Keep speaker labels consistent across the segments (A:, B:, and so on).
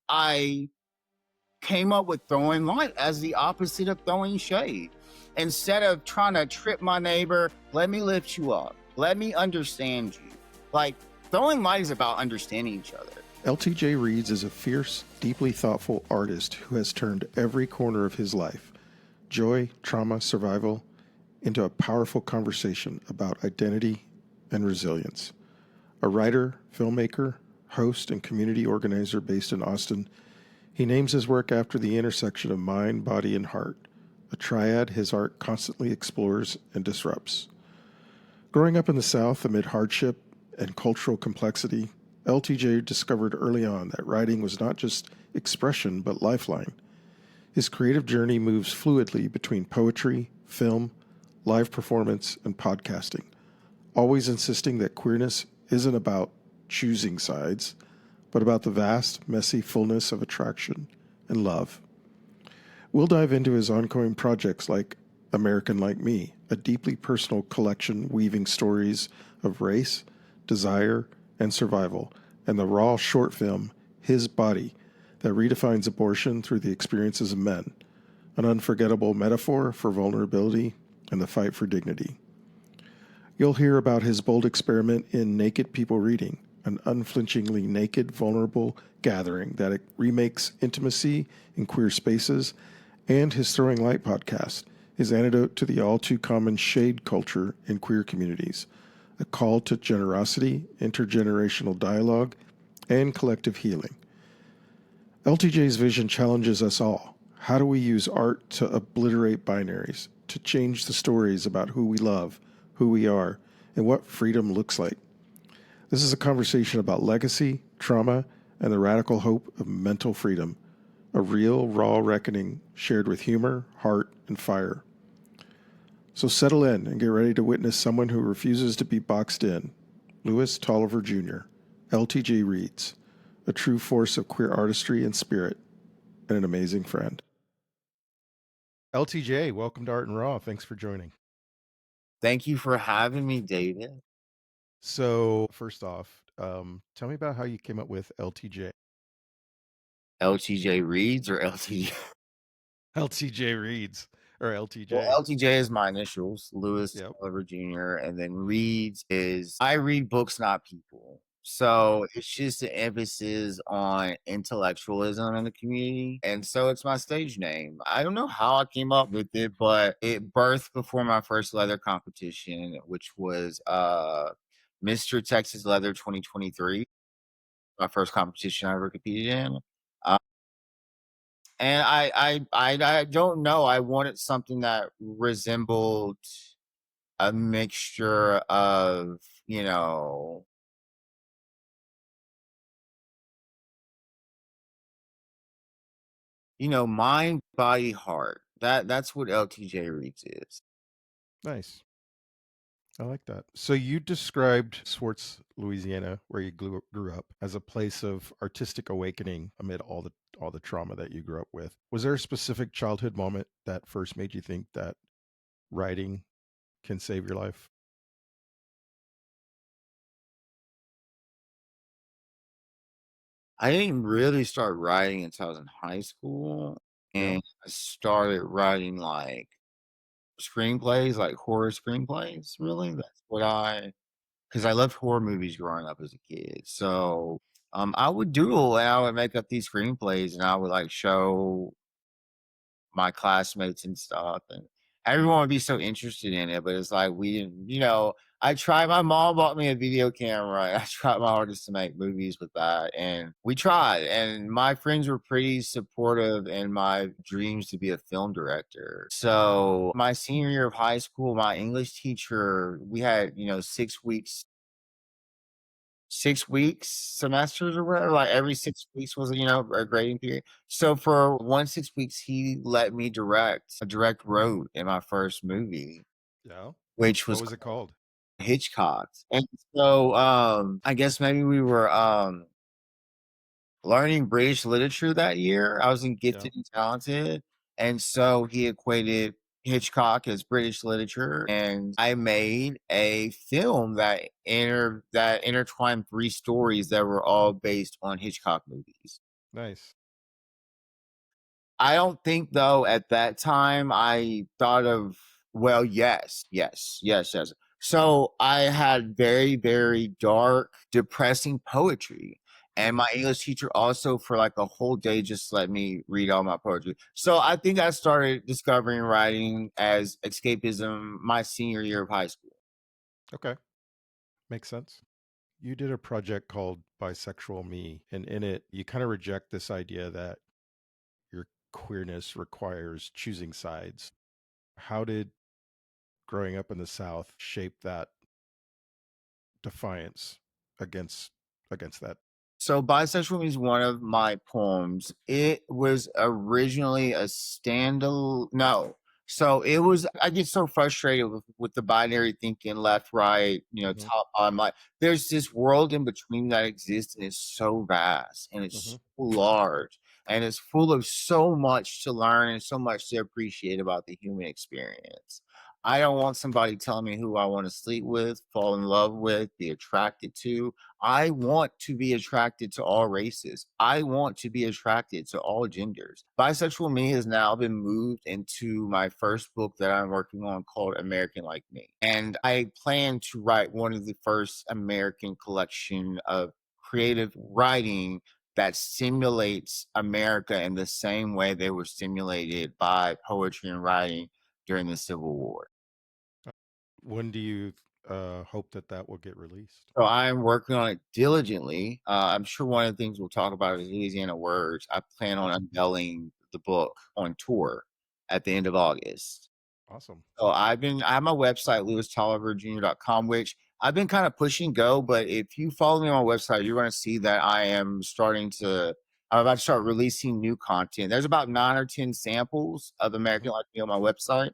A: I came up with throwing light as the opposite of throwing shade. Instead of trying to trip my neighbor, let me lift you up. Let me understand you. Like, throwing light is about understanding each other.
B: LTJ Reads is a fierce, deeply thoughtful artist who has turned every corner of his life, joy, trauma, survival, into a powerful conversation about identity and resilience. A writer, filmmaker, host, and community organizer based in Austin, he names his work after the intersection of mind, body, and heart, a triad his art constantly explores and disrupts. Growing up in the South amid hardship and cultural complexity, LTJ discovered early on that writing was not just expression but lifeline. His creative journey moves fluidly between poetry, film, live performance, and podcasting, always insisting that queerness isn't about choosing sides, but about the vast, messy fullness of attraction and love. We'll dive into his ongoing projects like American Like Me, a deeply personal collection weaving stories of race, desire, and survival, and the raw short film, His Body, that redefines abortion through the experiences of men, an unforgettable metaphor for vulnerability and the fight for dignity. You'll hear about his bold experiment in Naked People Reading, an unflinchingly naked, vulnerable gathering that remakes intimacy in queer spaces, and his Throwing Light podcast, his antidote to the all-too-common shade culture in queer communities, a call to generosity, intergenerational dialogue, and collective healing. LTJ's vision challenges us all. How do we use art to obliterate binaries, to change the stories about who we love, who we are, and what freedom looks like? This is a conversation about legacy, trauma, and the radical hope of mental freedom, a real, raw reckoning shared with humor, heart, and fire. So settle in and get ready to witness someone who refuses to be boxed in, Louis Toliver Jr., LTJ Reads, a true force of queer artistry and spirit, and an amazing friend. LTJ, welcome to Art and Raw. Thanks for joining.
A: Thank you for having me, David.
B: So, first off, tell me about how you came up with LTJ.
A: LTJ Reads or LTJ?
B: LTJ Reads, or LTJ.
A: Well, LTJ is my initials, Louis
B: Yep.
A: Toliver Jr., and then Reads is I read books, not people. So it's just an emphasis on intellectualism in the community. And so it's my stage name. I don't know how I came up with it, but it birthed before my first leather competition, which was Mr. Texas Leather 2023, my first competition I ever competed in. And I don't know. I wanted something that resembled a mixture of, mind, body, heart. That's what LTJ Reads is.
B: Nice. I like that. So you described Swartz, Louisiana, where you grew up, as a place of artistic awakening amid all the trauma that you grew up with. Was there a specific childhood moment that first made you think that writing can save your life?
A: I didn't really start writing until I was in high school, and I started writing like screenplays, like horror screenplays. Really, that's what because I loved horror movies growing up as a kid. So I would doodle and I would make up these screenplays and I would like show my classmates and stuff. And everyone would be so interested in it. But it's like we didn't, I tried. My mom bought me a video camera. And I tried my hardest to make movies with that. And we tried. And my friends were pretty supportive in my dreams to be a film director. So my senior year of high school, my English teacher, we had, 6 weeks semesters or whatever, like every 6 weeks was a grading period. So for 6 weeks he let me direct wrote in my first movie,
B: Yeah.
A: which
B: What
A: was
B: was it called?
A: Hitchcock. And so I guess maybe we were learning British literature that year. I was in Gifted and Talented, and so he equated Hitchcock as British literature, and I made a film that intertwined three stories that were all based on Hitchcock movies.
B: Nice.
A: I don't think though at that time I thought of, well, yes. So I had very, very dark, depressing poetry. And
B: Mhm.
A: my English teacher also for like a whole day just let me read all my poetry. So I think I started discovering writing as escapism my senior year of high school.
B: Okay. Makes sense. You did a project called Bisexual Me, and in it, you kind of reject this idea that your queerness requires choosing sides. How did growing up in the South shape that defiance against that?
A: So Bisexual is one of my poems. It was originally a standalone. No. So it was, I get so frustrated with the binary thinking left, right,
B: Hmm.
A: top, bottom. Like, there's this world in between that exists and it's so vast and
B: Hmm.
A: it's so large and it's full of so much to learn and so much to appreciate about the human experience. I don't want somebody telling me who I want to sleep with, fall in love with, be attracted to. I want to be attracted to all races. I want to be attracted to all genders. Bisexual Me has now been moved into my first book that I'm working on called American Like Me. And I plan to write one of the first American collection of creative writing that simulates America in the same way they were stimulated by poetry and writing during the Civil War.
B: When do you hope that that will get released?
A: So I'm working on it diligently. I'm sure one of the things we'll talk about is Louisiana Words. I plan on
B: Awesome.
A: unveiling the book on tour at the end of August.
B: Awesome.
A: So I have my website, LouisToliverJr.com, which I've been kind of pushing go. But if you follow me on my website, you're going to see that I'm about to start releasing new content. There's about 9 or 10 samples of
B: Hmm.
A: American Like Me on my website,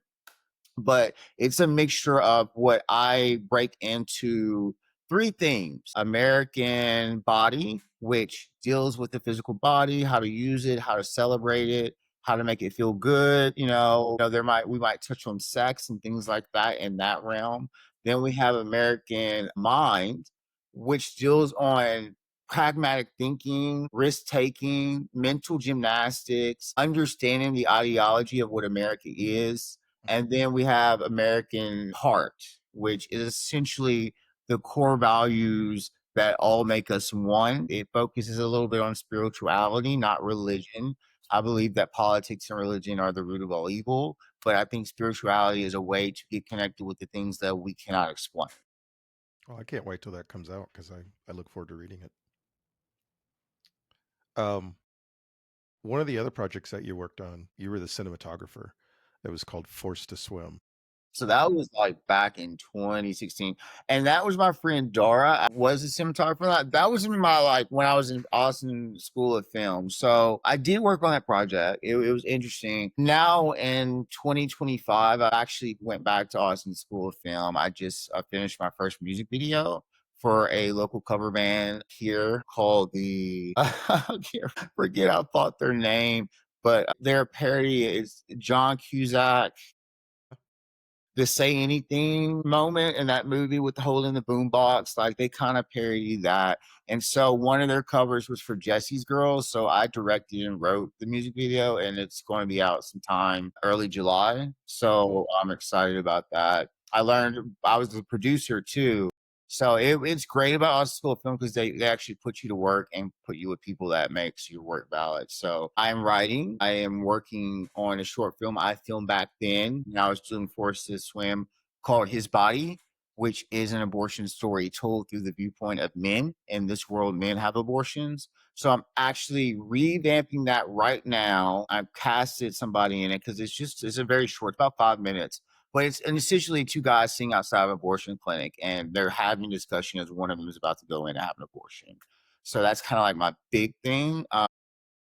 A: but it's a mixture of what I break into three themes: American body, which deals with the physical body, how to use it, how to celebrate it, how to make it feel good. We might touch on sex and things like that in that realm. Then we have American mind, which deals on pragmatic thinking, risk taking, mental gymnastics, understanding the ideology of what America is.
B: Hmm.
A: And then we have American heart, which is essentially the core values that all make us one. It focuses a little bit on spirituality, not religion. I believe that politics and religion are the root of all evil, but I think spirituality is a way to get connected with the things that we cannot explain.
B: Well, I can't wait till that comes out because I look forward to reading it. Um, One of the other projects that you worked on, you were the cinematographer. It was called Forced to Swim.
A: So that was like back in 2016. And that was my friend Dara. I was a cinematographer. That was in my like when I was in Austin School of Film. So I did work on that project. It was interesting. Now in 2025, I actually went back to Austin School of Film. I just finished my first music video for a local cover band here called the I can't forget I thought their name, but their parody is John Cusack, the say anything moment in that movie with the hole in the boombox. Like they kind of parody that. And so one of their covers was for Jesse's Girls. So I directed and wrote the music video, and it's going to be out sometime early July.
B: Cool.
A: So I'm excited about that. I learned I was the producer too. So it's great about Austin School of Film because they actually put you to work and put you with people that makes your work valid. So I'm writing. I am working on a short film I filmed back then when I was doing Forced to Swim called His Body, which is an abortion story told through the viewpoint of men. In this world, men have abortions. So I'm actually revamping that right now. I've casted somebody in it because it's a very short, about 5 minutes, but it's and essentially two guys sitting outside of an abortion clinic and they're having a discussion as one of them is about to go in and have an abortion. So that's kind of like my big thing.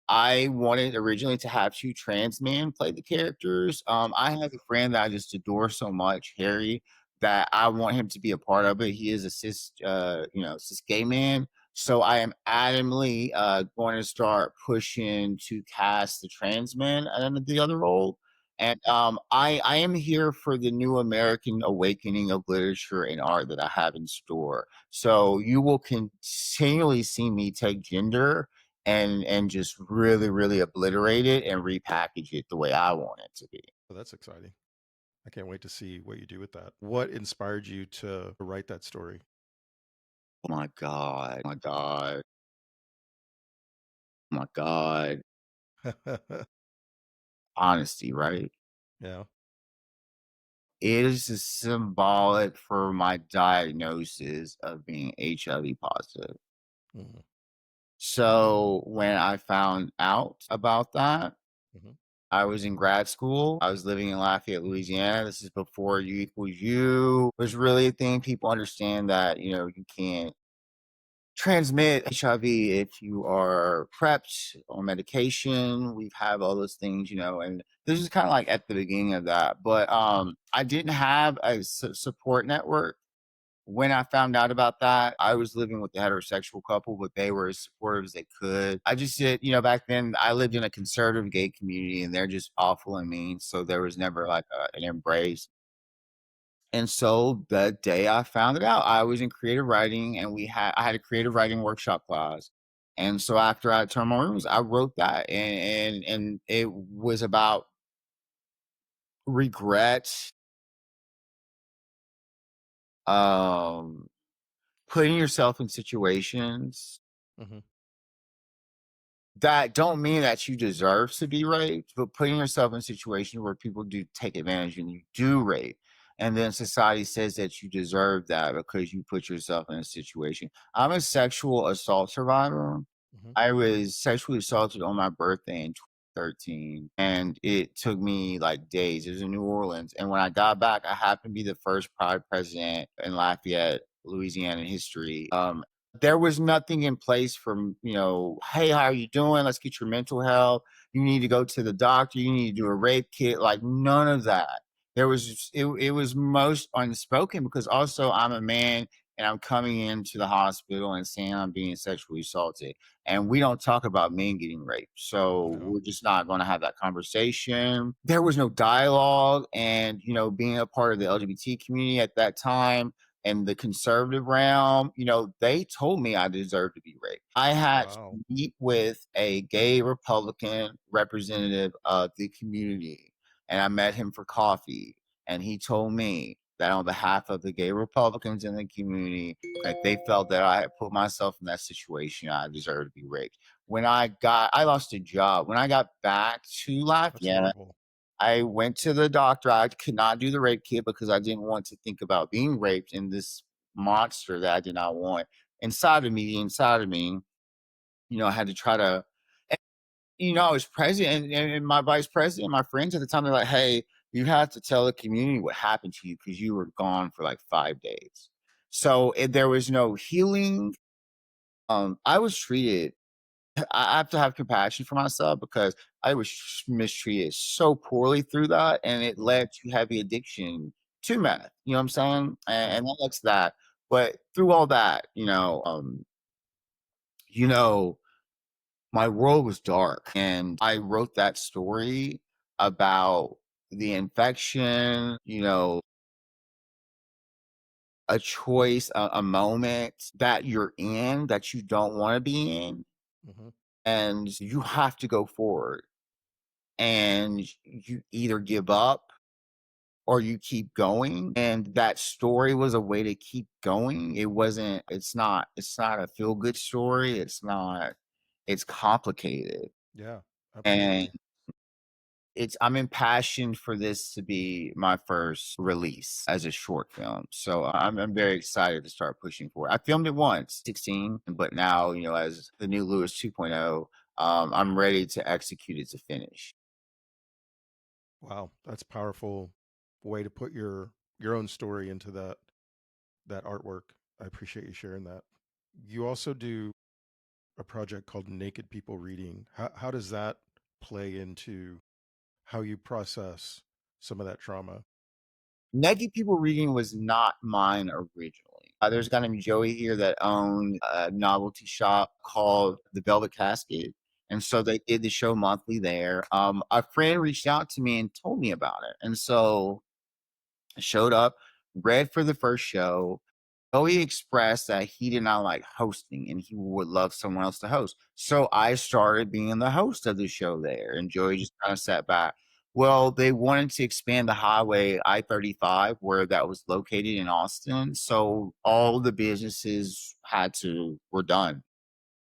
A: I wanted originally to have two trans men play the characters. I have a friend that I just adore so much, Harry, that I want him to be a part of it. He is a cis gay man. So I am adamantly going to start pushing to cast the trans man in the other role. And I am here for the new American awakening of literature and art that I have in store. So you will continually see me take gender and just really, really obliterate it and repackage it the way I want it to be.
B: Well, that's exciting. I can't wait to see what you do with that. What inspired you to write that story?
A: Oh my God. My God. My God. Honesty, right?
B: Yeah.
A: It is symbolic for my diagnosis of being HIV positive.
B: Hmm.
A: So when I found out about that,
B: Hmm.
A: I was in grad school. I was living in Lafayette, Louisiana. This is before U equals U was really a thing. People understand that, you can't transmit HIV if you are prepped on medication. We have all those things, and this is kind of like at the beginning of that. But I didn't have a support network. When I found out about that, I was living with a heterosexual couple, but they were as supportive as they could. I just did, back then I lived in a conservative gay community and they're just awful and mean. So there was never like an embrace. And so the day I found it out, I was in creative writing and I had a creative writing workshop class. And so after I turned my rooms, I wrote that and it was about regret, um, putting yourself in situations
B: Hmm.
A: that don't mean that you deserve to be raped, but putting yourself in situations where people do take advantage and you do rape. And then society says that you deserve that because you put yourself in a situation. I'm a sexual assault survivor.
B: Hmm.
A: I was sexually assaulted on my birthday in 2013, and it took me like days. It was in New Orleans. And when I got back, I happened to be the first Pride president in Lafayette, Louisiana history. There was nothing in place from, hey, how are you doing? Let's get your mental health. You need to go to the doctor. You need to do a rape kit. Like none of that. It was most unspoken because also I'm a man and I'm coming into the hospital and saying I'm being sexually assaulted. And we don't talk about men getting raped. So
B: No.
A: we're just not going to have that conversation. There was no dialogue. And, being a part of the LGBT community at that time, and the conservative realm, they told me I deserved to be raped. I had to
B: Wow.
A: meet with a gay Republican representative of the community, and I met him for coffee. And he told me that on behalf of the gay Republicans in the community, that they felt that I had put myself in that situation, I deserved to be raped. I lost a job. When I got back to
B: That's
A: Lafayette,
B: horrible.
A: I went to the doctor. I could not do the rape kit because I didn't want to think about being raped in this monster that I did not want inside of me. Inside of me, I had to try to. and, I was president, and my vice president, my friends at the time, they're like, "Hey, you have to tell the community what happened to you because you were gone for like 5 days." So there was no healing. I was treated. I have to have compassion for myself because I was mistreated so poorly through that, and it
B: Hmm.
A: led to heavy addiction to meth. You know what I'm saying? And,
B: Yeah.
A: and that led to that. But through all that, you know, my world was dark, and I wrote that story about the infection. A choice, a moment that you're in that you don't want to be in,
B: Hmm.
A: and you have to go forward and you either give up or you keep going, and that story was a way to keep going. It's not a feel good story. It's complicated,
B: Yeah.
A: and
B: Absolutely.
A: I'm impassioned for this to be my first release as a short film. So I'm very excited to start pushing for it. I filmed it once 16, but now, as the new Louis 2.0, I'm ready to execute it to finish.
B: Wow. That's powerful way to put your own story into that artwork. I appreciate you sharing that. You also do a project called Naked People Reading. How does that play into how you process some of that trauma?
A: Naked People Reading was not mine originally. There's a guy named Joey here that owned a novelty shop called The Velvet Casket. And so they did the show monthly there. A friend reached out to me and told me about it. And so I showed up, read for the first show. Joey expressed that he did not like hosting and he would love someone else to host. So I started being the host of the show there, and Joey just kind of sat back. Well, they wanted to expand the highway I-35 where that was located in Austin. So all the businesses were done.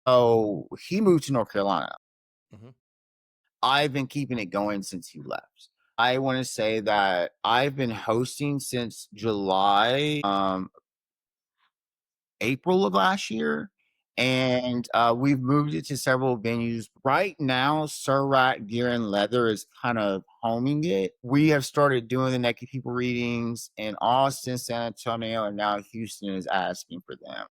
A: So he moved to North Carolina.
B: Hmm.
A: I've been keeping it going since he left. I want to say that I've been hosting since July, April of last year, and we've moved it to several venues. Right now, Surratt Gear and Leather is kind of homing it. We have started doing the Naked People readings in Austin, San Antonio, and now Houston is asking for them.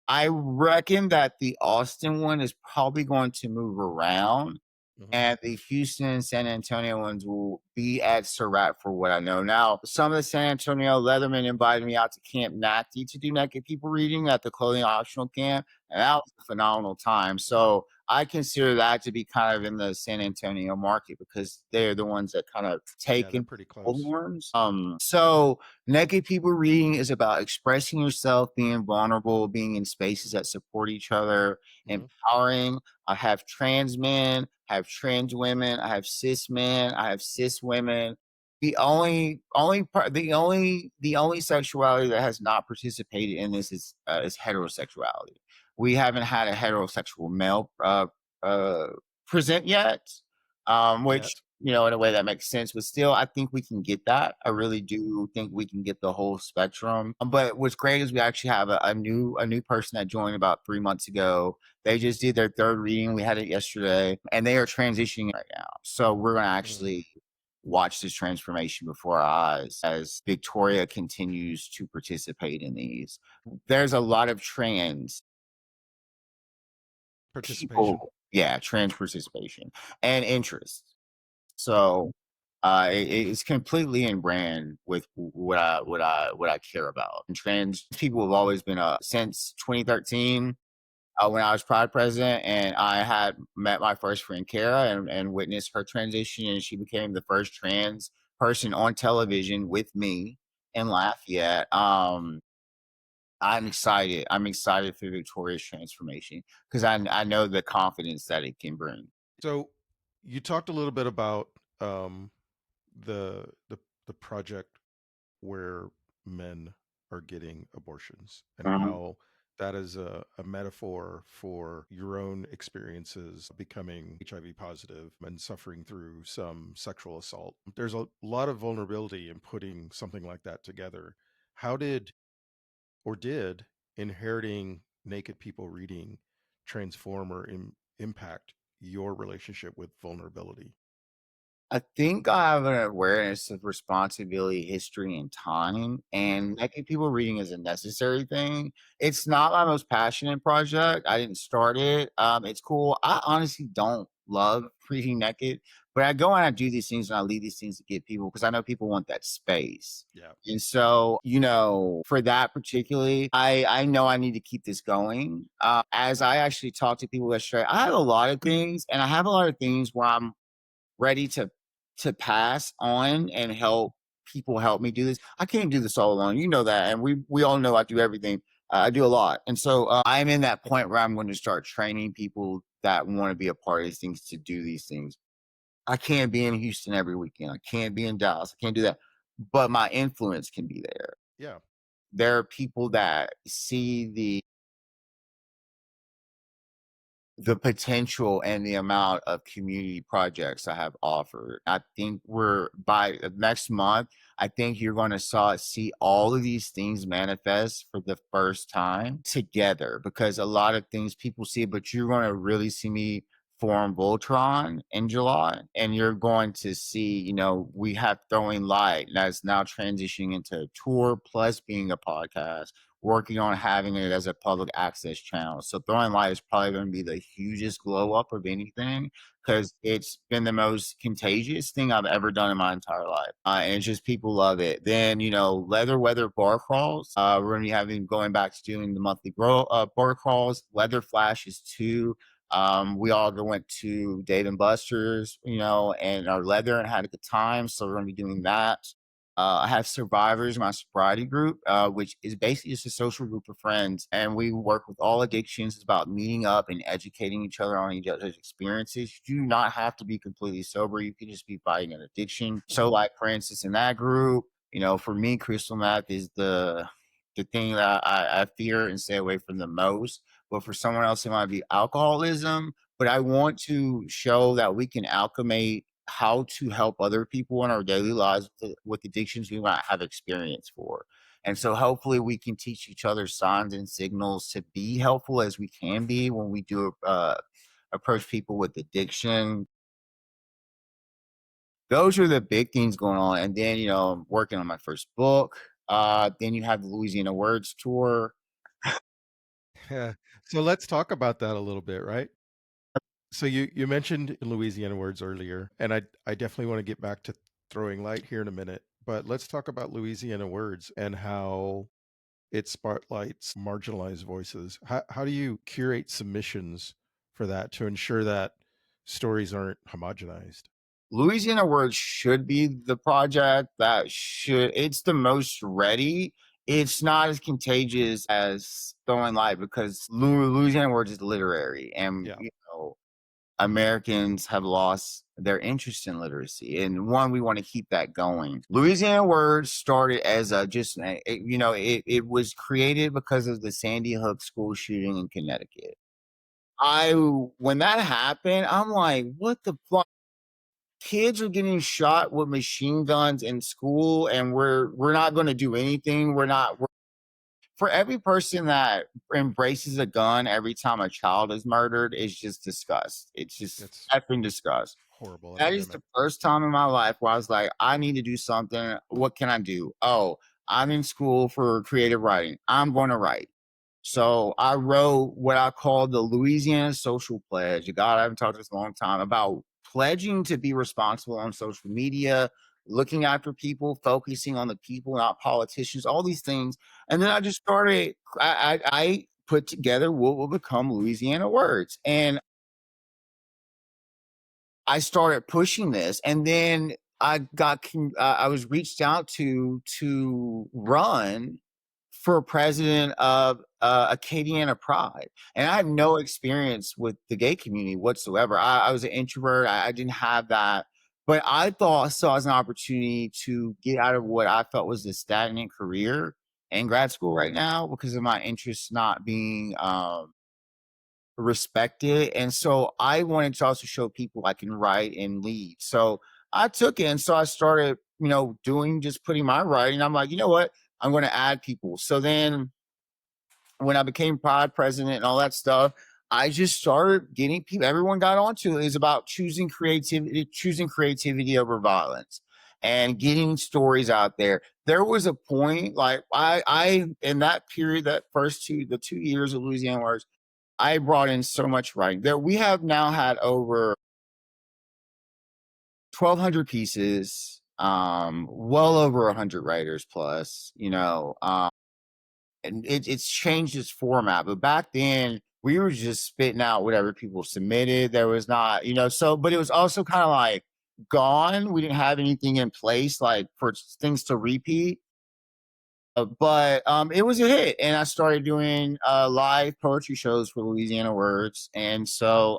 A: I reckon that the Austin one is probably going to move around,
B: Hmm.
A: and the Houston and San Antonio ones will be at Surratt for what I know. Now, some of the San Antonio Leathermen invited me out to Camp Natty to do Naked People reading at the clothing optional camp, and that was a phenomenal time. So I consider that to be kind of in the San Antonio market because they're the ones that kind of
B: Yeah,
A: take
B: they're
A: in
B: pretty close.
A: bullhorns. So Naked People reading is about expressing yourself, being vulnerable, being in spaces that support each other,
B: Hmm.
A: empowering. I have trans men, I have trans women, I have cis men, I have cis women. The only sexuality that has not participated in this is heterosexuality. We haven't had a heterosexual male uh, present yet,
B: Yeah.
A: which in a way that makes sense. But still, I think we can get that. I really do think we can get the whole spectrum. But what's great is we actually have a new person that joined about 3 months ago. They just did their third reading. We had it yesterday, and they are transitioning right now. So we're going to
B: Mm.
A: actually watch this transformation before our eyes as Victoria continues to participate in these. There's a lot of trans
B: Participation.
A: people, yeah, trans participation and interest. So it's completely in brand with what I care about. And trans people have always been since 2013 when I was Pride president, and I had met my first friend Kara and witnessed her transition, and she became the first trans person on television with me in Lafayette. I'm excited. I'm excited for Victoria's transformation because I know the confidence that it can bring.
B: So you talked a little bit about um, the the the project where men are getting abortions and
A: Mhm.
B: how that is a metaphor for your own experiences becoming HIV positive and suffering through some sexual assault. There's a lot of vulnerability in putting something like that together. How did inheriting Naked People reading transform or impact your relationship with vulnerability?
A: I think I have an awareness of responsibility, history, and time, and making people reading is a necessary thing. It's not my most passionate project. I didn't start it. It's cool. I honestly don't love reading naked, but I go and I do these things and I leave these things to get people because I know people want that space.
B: Yeah.
A: And so, for that particularly, I know I need to keep this going. As I actually talk to people yesterday, I have a lot of things, and I have a lot of things where I'm ready to pass on and help people help me do this. I can't do this all alone. You know that, and we all know I do everything. I do a lot, and so I'm in that point where I'm going to start training people that want to be a part of these things to do these things. I can't be in Houston every weekend. I can't be in Dallas. I can't do that, but my influence can be there.
B: Yeah.
A: There are people that see the potential and the amount of community projects I have offered. I think we're by next month, I think you're going to see all of these things manifest for the first time together because a lot of things people see, but you're going to really see me form Voltron in July, and you're going to see, we have Throwing Light that's now transitioning into a tour plus being a podcast, working on having it as a public access channel. So Throwing Light is probably going to be the hugest glow up of anything because it's been the most contagious thing I've ever done in my entire life. And it's just people love it. Then, Leather Weather bar crawls. We're going to be going back to doing the monthly bar crawls. Leather Flashes too. We all went to Dave and Buster's, and our leather and had a good time. So we're going to be doing that. I have Survivors, my sobriety group, which is basically just a social group of friends, and we work with all addictions. It's about meeting up and educating each other on each other's experiences. You do not have to be completely sober. You can just be fighting an addiction. So, like for instance, in that group, for me, crystal meth is the thing that I fear and stay away from the most. But for someone else, it might be alcoholism. But I want to show that we can alchemate how to help other people in our daily lives with addictions we might have experience for. And so hopefully we can teach each other signs and signals to be helpful as we can be when we do approach people with addiction. Those are the big things going on. And then, I'm working on my first book. Then you have the Louisiana Words tour.
B: Yeah. So let's talk about that a little bit, right? So you mentioned Louisiana Words earlier, and I definitely want to get back to throwing light here in a minute. But let's talk about Louisiana Words and how it spotlights marginalized voices. How do you curate submissions for that to ensure that stories aren't homogenized?
A: Louisiana Words should be the project it's the most ready. It's not as contagious as Throwing Light because Louisiana Words is literary, and
B: Yeah.
A: Americans have lost their interest in literacy, and one, we want to keep that going. Louisiana Words started as it was created because of the Sandy Hook school shooting in Connecticut. I When that happened, I'm like, what the fuck? Kids are getting shot with machine guns in school, and we're not going to do anything. For every person that embraces a gun every time a child is murdered is just disgust. It's just
B: It's
A: effing disgust.
B: horrible
A: That is
B: epidemic.
A: the first time in my life where I was like, I need to do something. What can I do? Oh, I'm in school for creative writing. I'm going to write. So I wrote what I call the Louisiana Social Pledge. God, I haven't talked this in a long time about pledging to be responsible on social media, looking after people, focusing on the people, not politicians, all these things. And then I just started, I put together what will become Louisiana Words. And I started pushing this, and then I was reached out to run for president of Acadiana Pride, and I had no experience with the gay community whatsoever. I was an introvert. I didn't have that, but I saw as an opportunity to get out of what I felt was a stagnant career in grad school right now because of my interests not being respected. And so I wanted to also show people I can write and lead. So I took it. And so I started, just putting my writing. I'm like, you know what? I'm going to add people. So then when I became pod president and all that stuff, I just started getting people, everyone got onto it. It's about choosing creativity over violence and getting stories out there. There was a point like in that period, the 2 years of Louisiana Words, I brought in so much writing. We have now had over 1,200 pieces, well over 100 writers plus, and it's changed its format. But back then, we were just spitting out whatever people submitted. There was not, but it was also kind of like gone. We didn't have anything in place like for things to repeat. But it was a hit, and I started doing live poetry shows for Louisiana Words. And so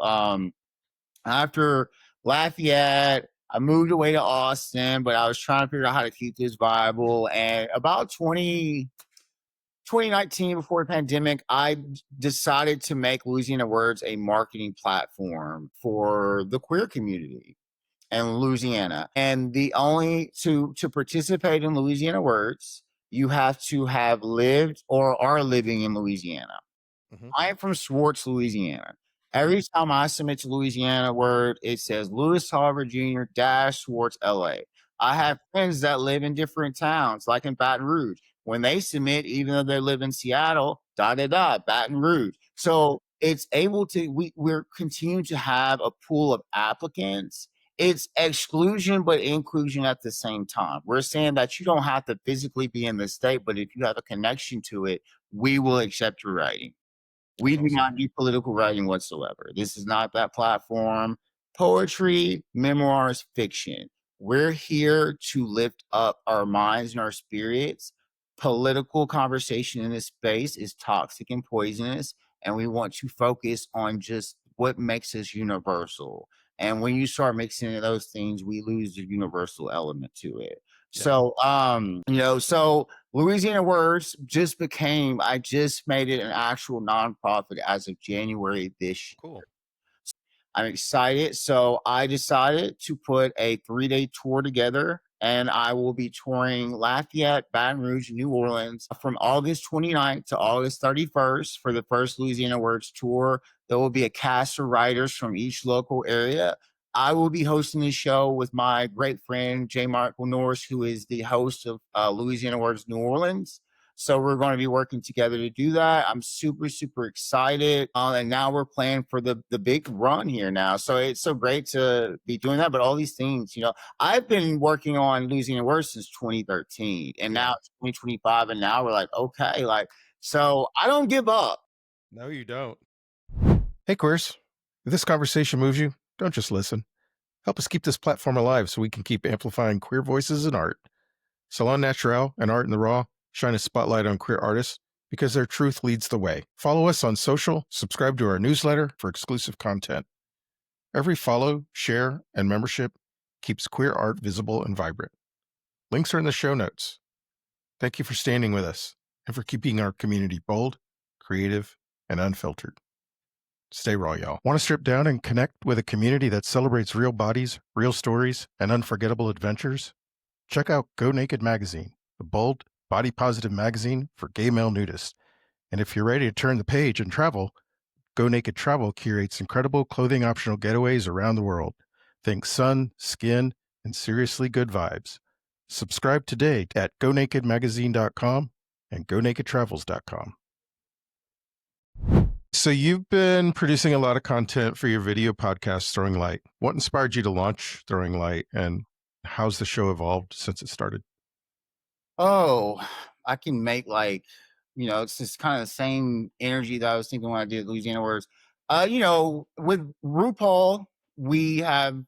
A: after Lafayette, I moved away to Austin, but I was trying to figure out how to keep this viable. And about 2019, before the pandemic, I decided to make Louisiana Words a marketing platform for the queer community in Louisiana. And the only to participate in Louisiana Words, you have to have lived or are living in Louisiana.
B: Hmm.
A: I am from Swartz, Louisiana. Every time I submit to Louisiana Word, it says Louis Toliver Jr. dash Swartz, LA. I
B: Hmm.
A: have friends that live in different towns, like in Baton Rouge. When they submit, even though they live in Seattle, Baton Rouge. So it's able to, we're continuing to have a pool of applicants. It's exclusion, but inclusion at the same time. We're saying that you don't have to physically be in the state, but if you have a connection to it, we will accept your writing. We
B: That's
A: do
B: awesome.
A: not do political writing whatsoever. This is not that platform. Poetry, memoirs, fiction. We're here to lift up our minds and our spirits. Political conversation in this space is toxic and poisonous, and we want to focus on just what makes us universal. And when you start mixing in those things, we lose the universal element to it.
B: Yeah.
A: So Louisiana Words I just made it an actual nonprofit as of January this year.
B: Cool.
A: I'm excited. So I decided to put a 3-day tour together, and I will be touring Lafayette, Baton Rouge, New Orleans from August 29th to August 31st for the first Louisiana Words tour. There will be a cast of writers from each local area. I will be hosting the show with my great friend, J. Michael Norris, who is the host of Louisiana Words New Orleans. So we're going to be working together to do that. I'm super, super excited. And now we're planning for the big run here now. So it's so great to be doing that. But all these things, I've been working on Louisiana Words since 2013, and now it's 2025, and now we're like, okay, so I don't give up.
B: No, you don't. Hey, queers. If this conversation moves you, don't just listen. Help us keep this platform alive so we can keep amplifying queer voices in art. Salon Naturel and Art in the Raw shine a spotlight on queer artists because their truth leads the way. Follow us on social, subscribe to our newsletter for exclusive content. Every follow, share, and membership keeps queer art visible and vibrant. Links are in the show notes. Thank you for standing with us and for keeping our community bold, creative, and unfiltered. Stay raw, y'all. Want to strip down and connect with a community that celebrates real bodies, real stories, and unforgettable adventures? Check out Go Naked Magazine, the bold, body-positive magazine for gay male nudists. And if you're ready to turn the page and travel, Go Naked Travel curates incredible clothing-optional getaways around the world. Think sun, skin, and seriously good vibes. Subscribe today at gonakedmagazine.com and gonakedtravels.com. So you've been producing a lot of content for your video podcast, Throwing Light. What inspired you to launch Throwing Light, and how's the show evolved since it started?
A: Oh, I can make it's just kind of the same energy that I was thinking when I did Louisiana Words. With RuPaul, we have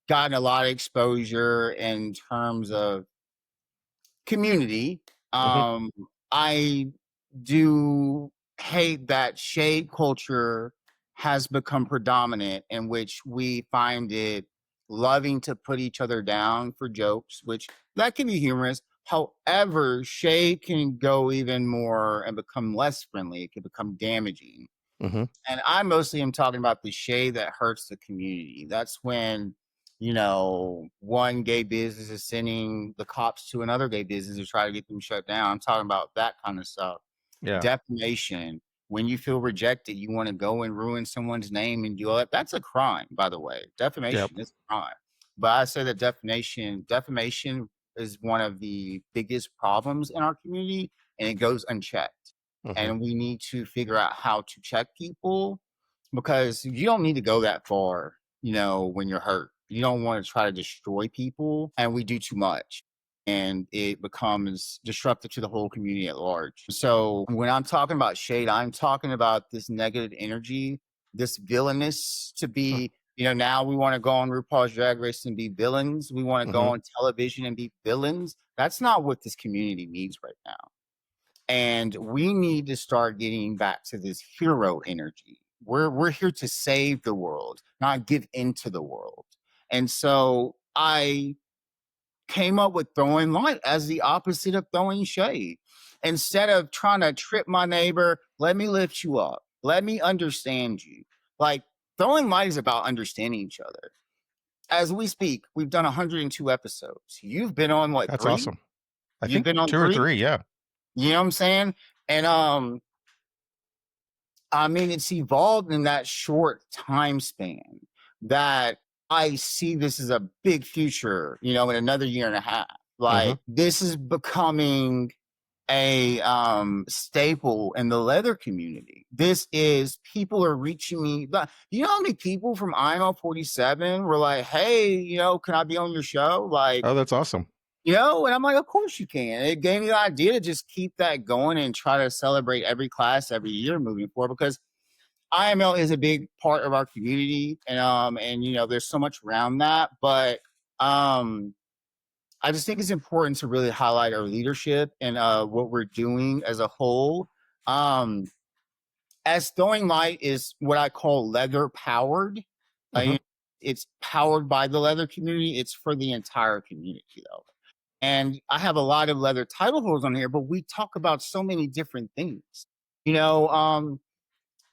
A: gotten a lot of exposure in terms of community. I do hate that shade culture has become predominant, in which we find it loving to put each other down for jokes, which that can be humorous. However, shade can go even more and become less friendly. It can become damaging.
B: Mm-hmm.
A: And I mostly am talking about the shade that hurts the community. That's when, one gay business is sending the cops to another gay business to try to get them shut down. I'm talking about that kind of stuff.
B: Yeah.
A: Defamation. When you feel rejected, you want to go and ruin someone's name and do all that. That's a crime, by the way. Defamation is a crime. But I say that defamation is one of the biggest problems in our community, and it goes unchecked. And we need to figure out how to check people, because you don't need to go that far, when you're hurt. You don't want to try to destroy people, and we do too much. And it becomes disruptive to the whole community at large. So when I'm talking about shade, I'm talking about this negative energy, this villainous to be, now we want to go on RuPaul's Drag Race and be villains. We want to go on television and be villains. That's not what this community needs right now. And we need to start getting back to this hero energy. We're here to save the world, not give into the world. And so I came up with throwing light as the opposite of throwing shade. Instead of trying to trip my neighbor, let me lift you up. Let me understand you. Like, throwing light is about understanding each other. As we speak, we've done 102 episodes. You've been on what?
B: That's
A: 3?
B: awesome. I
A: You've
B: think
A: been on
B: 2 or 3, yeah.
A: You know what I'm saying? And it's evolved in that short time span that I see this as a big future, in another year and a half. Like, this is becoming a staple in the leather community. People are reaching me. You know how many people from IMO 47 were like, hey, can I be on your show? Like,
B: oh, that's awesome.
A: and I'm like, of course you can. It gave me the idea to just keep that going and try to celebrate every class every year moving forward, because IML is a big part of our community, and there's so much around that. But I just think it's important to really highlight our leadership and what we're doing as a whole. Um, as Throwing Light is what I call leather powered.
B: Hmm.
A: It's powered by the leather community. It's for the entire community though. And I have a lot of leather title holders on here, but we talk about so many different things. You know, um,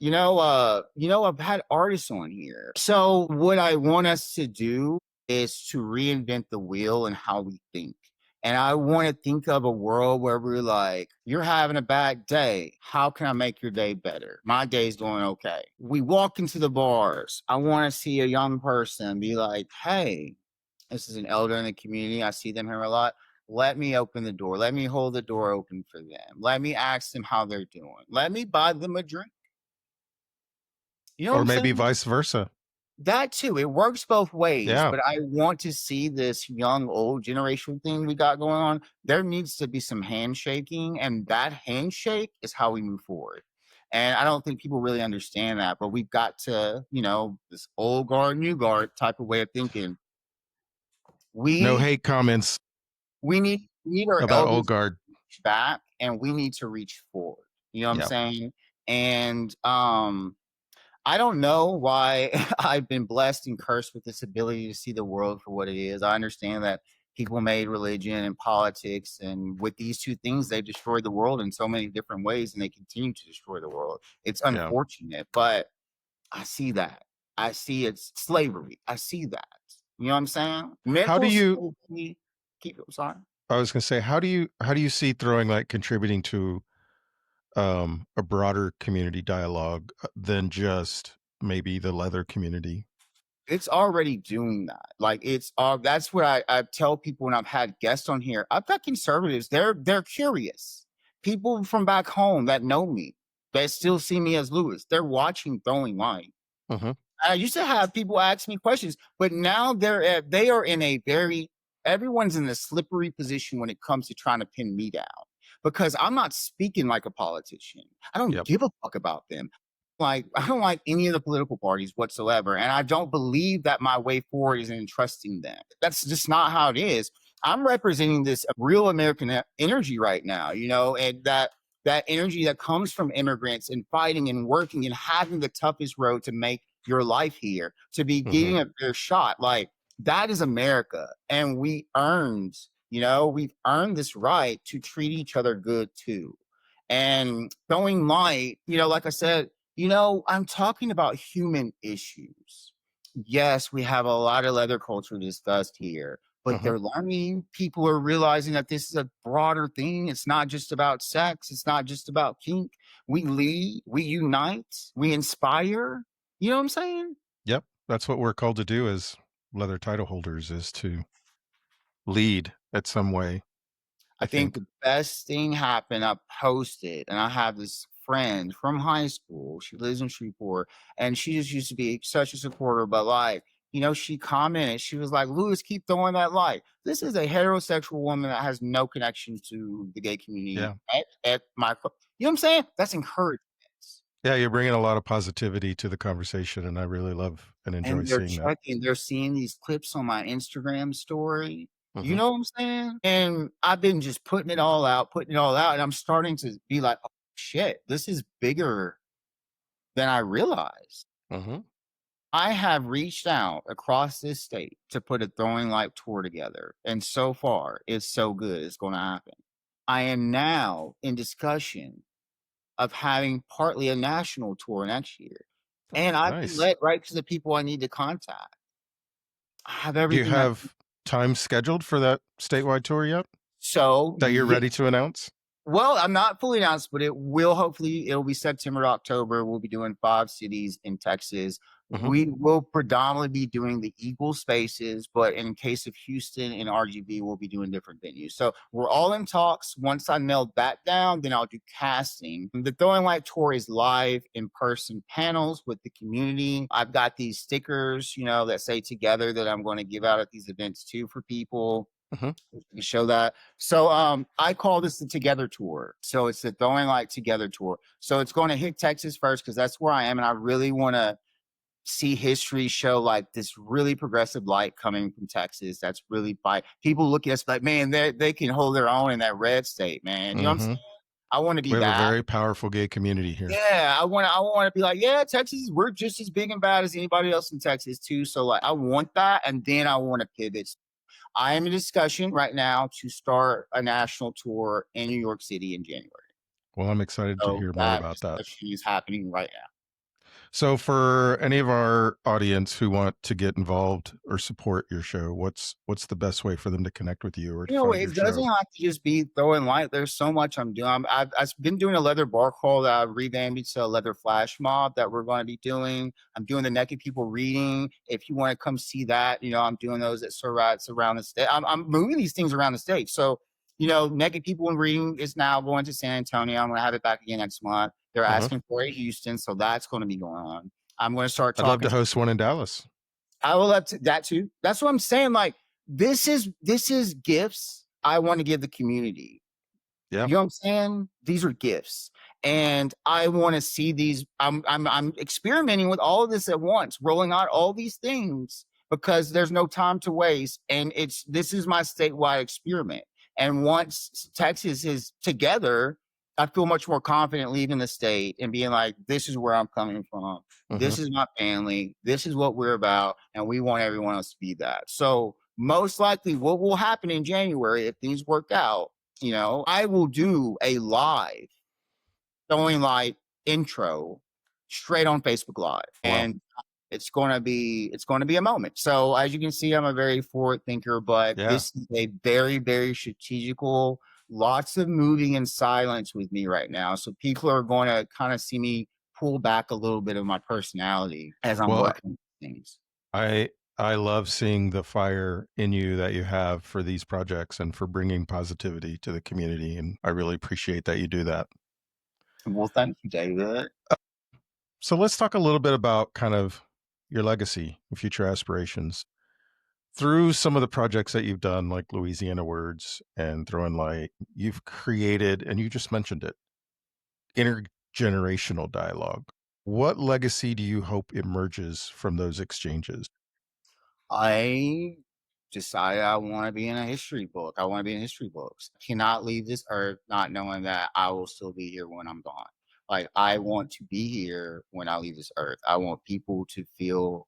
A: I've had artists on here. So what I want us to do is to reinvent the wheel and how we think. And I want to think of a world where we're like, you're having a bad day. How can I make your day better? My day's going okay. We walk into the bars. I want to see a young person be like, hey, this is an elder in the community. I see them here a lot. Let me open the door. Let me hold the door open for them. Let me ask them how they're doing. Let me buy them a drink. You know what
B: Or
A: I'm
B: maybe
A: saying?
B: vice versa.
A: That too, it works both ways,
B: Yeah.
A: but I want to see this young, old generation thing we got going on. There needs to be some handshaking, and that handshake is how we move forward. And I don't think people really understand that, but we've got to, this old guard, new guard type of way of thinking.
B: No
A: We
B: hate comments
A: we need our
B: about old
A: elders to
B: guard.
A: reach back, and we need to reach forward. You know what I'm
B: Yeah.
A: saying? And I don't know why I've been blessed and cursed with this ability to see the world for what it is. I understand that people made religion and politics, and with these two things, they've destroyed the world in so many different ways, and they continue to destroy the world. It's
B: Yeah.
A: unfortunate, but I see that. I see it's slavery. I see that. You know what I'm saying?
B: How do
A: Mental
B: you
A: slavery. Sorry.
B: I was going to say how do you see throwing light contributing to a broader community dialogue than just maybe the leather community?
A: It's already doing that. Like that's what I tell people when I've had guests on here. I've got conservatives. They're curious. People from back home that know me, that still see me as Louis. They're watching Throwing Light.
B: Hmm.
A: I used to have people ask me questions, but now they are in a very everyone's in a slippery position when it comes to trying to pin me down because I'm not speaking like a politician. I don't
B: Yep.
A: give a fuck about them. Like I don't like any of the political parties whatsoever, and I don't believe that my way forward is in trusting them. That's just not how it is. I'm representing this real American energy right now, and that energy that comes from immigrants and fighting and working and having the toughest road to make your life here, to be
B: Hmm.
A: getting a fair shot. Like that is America. And we've earned this right to treat each other good too. And Throwing Light, like I said, I'm talking about human issues. Yes, we have a lot of leather culture discussed here, but
B: Hmm.
A: they're learning. People are realizing that this is a broader thing. It's not just about sex. It's not just about kink. We lead, we unite, we inspire. You know what I'm saying?
B: Yep. That's what we're called to do as leather title holders, is to lead at some way,
A: I
B: I
A: think
B: think.
A: the best thing happened. I posted, and I have this friend from high school. She lives in Shreveport, and she just used to be such a supporter. But like, she commented. She was like, "Louis, keep throwing that light." This is a heterosexual woman that has no connection to the gay community
B: Yeah.
A: at my. You know what I'm saying? That's encouragement.
B: Yeah, you're bringing a lot of positivity to the conversation, and I really love and enjoy
A: And they're
B: seeing that.
A: checking, they're seeing these clips on my Instagram story. You
B: Hmm.
A: know what I'm saying? And I've been just putting it all out, and I'm starting to be like, oh, shit, this is bigger than I realized.
B: Hmm.
A: I have reached out across this state to put a Throwing Light tour together, and so far, it's so good, it's going to happen. I am now in discussion of having partly a national tour next year, and I've been
B: Nice.
A: led right to the people I need to contact. I have
B: Do you
A: everything I
B: have time scheduled for that statewide tour yet
A: so
B: that you're
A: yeah.
B: ready to announce?
A: Well, I'm not fully announced, but it'll be September, October. We'll be doing 5 cities in Texas.
B: Hmm.
A: We will predominantly be doing the equal spaces, but in case of Houston and RGB, we'll be doing different venues. So we're all in talks. Once I nail that down, then I'll do casting. The Throwing Light Tour is live in-person panels with the community. I've got these stickers, that say together that I'm going to give out at these events too for people.
B: Hmm.
A: You show that. So I call this the Together Tour. So it's the Throwing Light Together Tour. So it's going to hit Texas first because that's where I am, and I really want to see history show like this really progressive light coming from Texas. That's really by people look at us like, man, they can hold their own in that red state, man. You know what I'm saying?
B: Mm-hmm.
A: I want to be
B: We have a
A: that.
B: very powerful gay community here.
A: Yeah, I want to be like, yeah, Texas, we're just as big and bad as anybody else in Texas too. So like, I want that, and then I want to pivot. I am in discussion right now to start a national tour in New York City in January.
B: Well, I'm excited to
A: So
B: hear more
A: that
B: about that.
A: discussion is happening right now.
B: So, for any of our audience who want to get involved or support your show, what's the best way for them to connect with you or to
A: You know,
B: find your
A: it doesn't
B: show?
A: have to just be throwing light. There's so much I'm doing. I've been doing a leather bar crawl that I've revamped to a leather flash mob that we're going to be doing. I'm doing the Naked People reading. If you want to come see that, I'm doing those at Survives around the state. I'm moving these things around the state. So, Naked People in reading is now going to San Antonio. I'm going to have it back again next month. They're
B: Uh-huh.
A: asking for it in Houston, so that's going to be going on. I'm going to start
B: I'd love
A: talking
B: to
A: to
B: host one in Dallas.
A: I will up to that too. That's what I'm saying. Like this is gifts I want to give the community.
B: Yeah.
A: You know what I'm saying? These are gifts. And I want to see these. I'm experimenting with all of this at once, rolling out all these things because there's no time to waste. And this is my statewide experiment. And once Texas is together, I feel much more confident leaving the state and being like, this is where I'm coming from.
B: Mm-hmm.
A: This is my family. This is what we're about. And we want everyone else to be that. So most likely what will happen in January if things work out, I will do a live showing like intro straight on Facebook Live.
B: Wow.
A: And it's going to be a moment. So as you can see, I'm a very forward thinker, but
B: Yeah.
A: this is a very, very strategical, lots of moving in silence with me right now. So people are going to kind of see me pull back a little bit of my personality as I'm
B: Well,
A: working with things.
B: I I love seeing the fire in you that you have for these projects and for bringing positivity to the community, and I really appreciate that you do that.
A: Well, thank you, David.
B: So let's talk a little bit about kind of your legacy and future aspirations. Through some of the projects that you've done, like Louisiana Words and Throwing Light, you've created, and you just mentioned it, intergenerational dialogue. What legacy do you hope emerges from those exchanges?
A: I decided I want to be in a history book. I want to be in history books. I cannot leave this earth not knowing that I will still be here when I'm gone. Like, I want to be here when I leave this earth. I want people to feel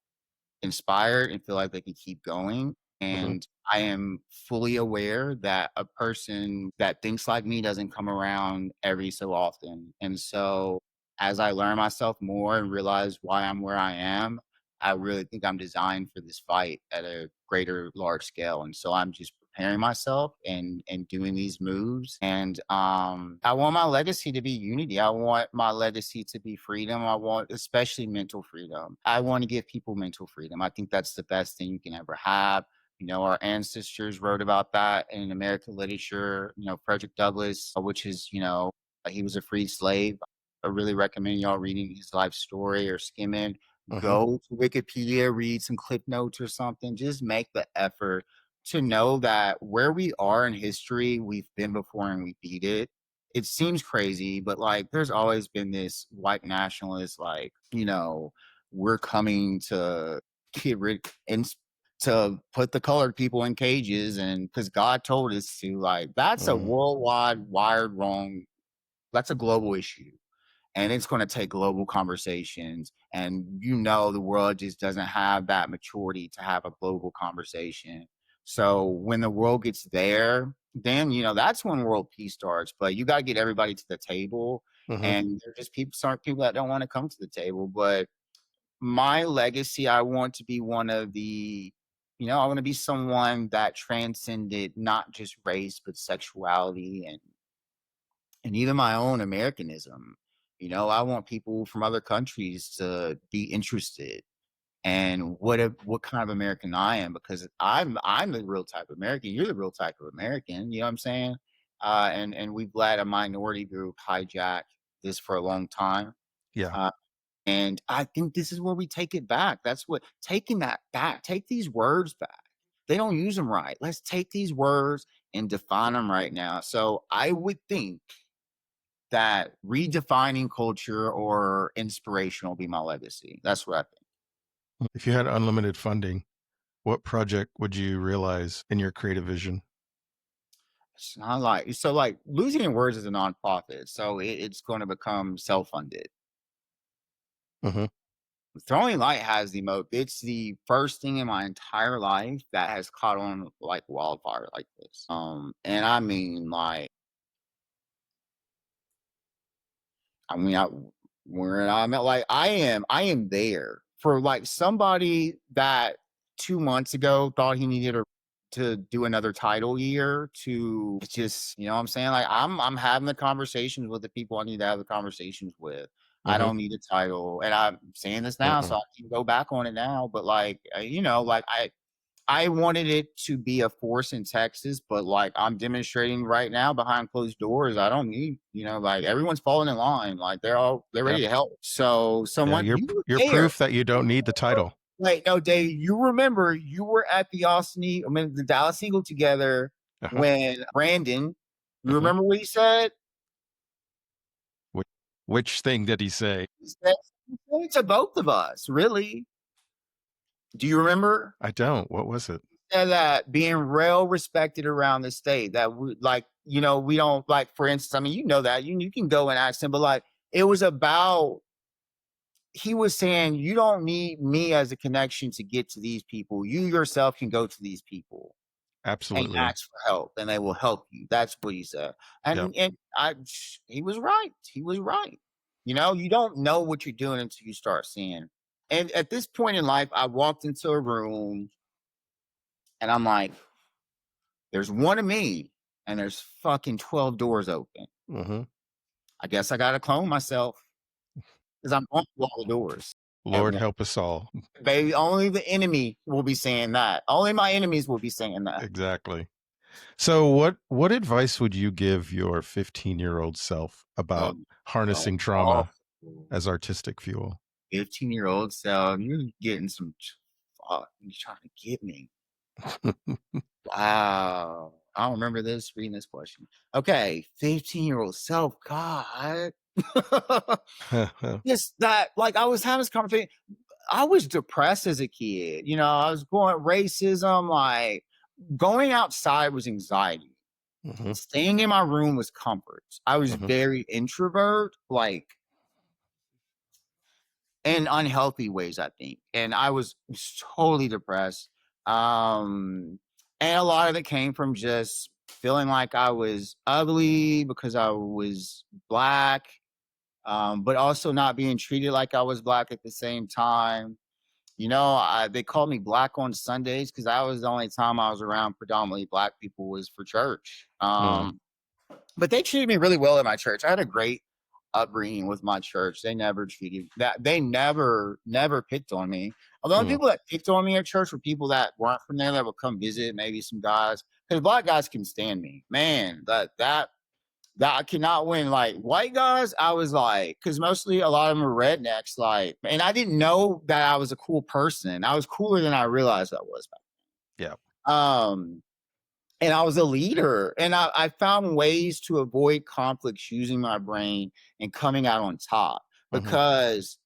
A: inspired and feel like they can keep going.
B: Hmm.
A: And I am fully aware that a person that thinks like me doesn't come around every so often. And so as I learn myself more and realize why I'm where I am, I really think I'm designed for this fight at a greater large scale. And so I'm just preparing myself and doing these moves. And I want my legacy to be unity. I want my legacy to be freedom. I want especially mental freedom. I want to give people mental freedom. I think that's the best thing you can ever have. Our ancestors wrote about that in American literature. Frederick Douglass, which is, he was a free slave. I really recommend y'all reading his life story or skimming.
B: Hmm.
A: Go to Wikipedia, read some clip notes or something. Just make the effort to know that where we are in history, we've been before and we beat it. It seems crazy, but like there's always been this white nationalist, like, we're coming to get rid and to put the colored people in cages and because God told us to, like, that's a
B: Hmm.
A: worldwide wired wrong. That's a global issue and it's going to take global conversations, and the world just doesn't have that maturity to have a global conversation. So when the world gets there, then that's when world peace starts, but you got to get everybody to the table.
B: Hmm.
A: And there's just people that don't want to come to the table. But my legacy, I want to be one of the I want to be someone that transcended not just race but sexuality and even my own Americanism. I want people from other countries to be interested and what kind of American I am, because I'm the real type of American. You're the real type of American. You know what I'm saying? And we've let a minority group hijack this for a long time.
B: Yeah.
A: Uh, and I think this is where we take it back. That's what taking that back. Take these words back. They don't use them right. Let's take these words and define them right now. So I would think that redefining culture or inspirational will be my legacy. That's what I think.
B: If you had unlimited funding, what project would you realize in your creative vision?
A: It's not like so like Louisiana Words is a nonprofit, so it's going to become self-funded.
B: Mhm.
A: Throwing light has the most. It's the first thing in my entire life that has caught on like wildfire like this. And I mean like I where I'm at, like I am there for like somebody that 2 months ago thought he needed to do another title year to it's just, you know what I'm saying? Like I'm having the conversations with the people I need to have the conversations with. I
B: Mhm.
A: don't need a title. And I'm saying this now, so
B: Mm-mm.
A: I can go back on it now. But like like I wanted it to be a force in Texas, but like I'm demonstrating right now behind closed doors, I don't need, like everyone's falling in line. Like they're ready
B: Yep.
A: to help. So
B: Yeah,
A: someone you were
B: you're
A: there.
B: proof that you don't need the title.
A: Wait, no, Dave, you remember you were at the Dallas Eagle together
B: Uh-huh.
A: when Brandon, you
B: Mhm.
A: remember what he said?
B: Which which thing did he say?
A: He said to both of us, really. Do you remember?
B: I don't. What was it?
A: Said that being real respected around the state that we like, we don't like, for instance, I mean, that you can go and ask him, but like it was about he was saying you don't need me as a connection to get to these people. You yourself can go to these people and
B: Absolutely.
A: ask for help and they will help you. That's what he said.
B: Yep.
A: And he was right. He was right. You don't know what you're doing until you start seeing. And at this point in life, I walked into a room and I'm like, there's one of me, and there's fucking 12 doors open.
B: Mhm.
A: I guess I gotta clone myself because I'm going through all the doors.
B: Lord
A: Everyone,
B: help us all.
A: baby, only the enemy will be saying that. Only my enemies will be saying that.
B: Exactly. So what advice would you give your 15-year-old self about
A: Um,
B: harnessing
A: oh,
B: trauma as artistic fuel?
A: 15-year-old self, you're getting some. Fuck, you're trying to get me. Wow. I don't remember this reading this question. Okay, 15-year-old self. God. Yes, that like I was having this conversation. I was depressed as a kid. I was going racism, like going outside was anxiety.
B: Mhm.
A: Staying in my room was comfort. I was
B: Mhm.
A: very introvert, like in unhealthy ways, I think. And I was totally depressed. And a lot of it came from just feeling like I was ugly because I was black, but also not being treated like I was black at the same time. They called me black on Sundays because that was the only time I was around predominantly black people was for church.
B: Mm.
A: But they treated me really well at my church. I had a great upbringing with my church. They never treated that. They never picked on me. Although the
B: Mm.
A: people that picked on me at church were people that weren't from there that would come visit, maybe some guys. Because black guys can stand me, man. That I cannot win. Like white guys, I was like, because mostly a lot of them are rednecks. Like, and I didn't know that I was a cool person. I was cooler than I realized I was.
B: Yeah.
A: Um, and I was a leader, and I found ways to avoid conflicts using my brain and coming out on top.
B: Mhm.
A: Because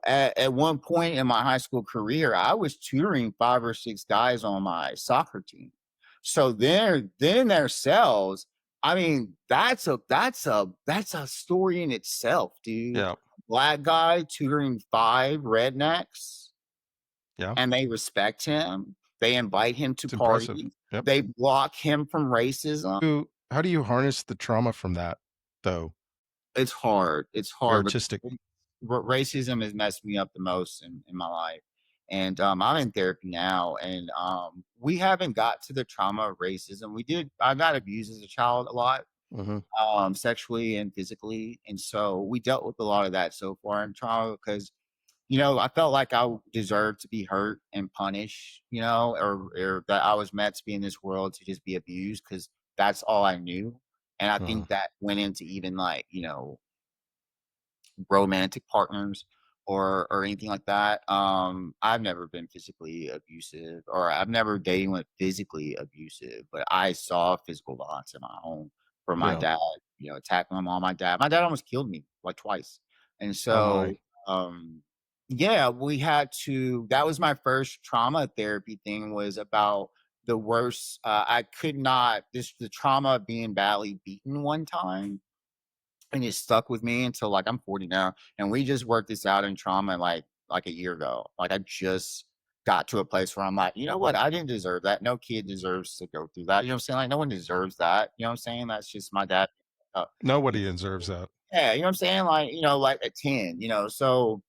A: at one point in my high school career, I was tutoring 5 or 6 guys on my soccer team. So then their selves, I mean, that's a story in itself, dude.
B: Yeah.
A: Black guy tutoring 5 rednecks
B: Yeah.
A: and they respect him. They invite him to
B: It's impressive.
A: parties.
B: Yep.
A: They block him from racism.
B: How do you harness the trauma from that, though?
A: It's hard. It's
B: You're
A: hard
B: artistic.
A: because racism has messed me up the most in my life. And I'm in therapy now, and we haven't got to the trauma of racism. I got abused as a child a lot,
B: Mhm.
A: sexually and physically, and so we dealt with a lot of that so far in trauma because I felt like I deserved to be hurt and punished, or that I was meant to be in this world to just be abused because that's all I knew. And I
B: Mhm.
A: think that went into even like, romantic partners or anything like that. I've never been physically abusive or I've never dated anyone physically abusive, but I saw physical violence in my home from my
B: Yeah.
A: dad, attacking my mom, my dad. My dad almost killed me like twice. And
B: Oh my.
A: so, um, Yeah, we had to that was my first trauma therapy thing was about the worst, I could not this the trauma of being badly beaten one time, and it stuck with me until, like, I'm 40 now, and we just worked this out in trauma, like, a year ago. Like, I just got to a place where I'm like, "You know what? I didn't deserve that. No kid deserves to go through that." You know what I'm saying? Like, no one deserves that. You know what I'm saying? That's just my dad. Uh,
B: Nobody deserves that.
A: yeah, you know what I'm saying? Like, like at 10, so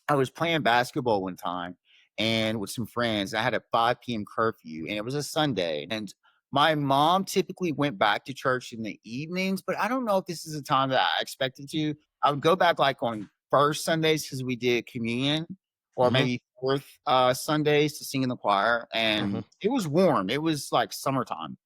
A: I was playing basketball one time and with some friends. I had a 5 p.m. curfew and it was a Sunday. And my mom typically went back to church in the evenings, but I don't know if this is a time that I expected to. I would go back like on first Sundays because we did communion, or
B: Mhm,
A: maybe fourth Sundays to sing in the choir.
B: mhm.
A: And it was warm. It was like summertime.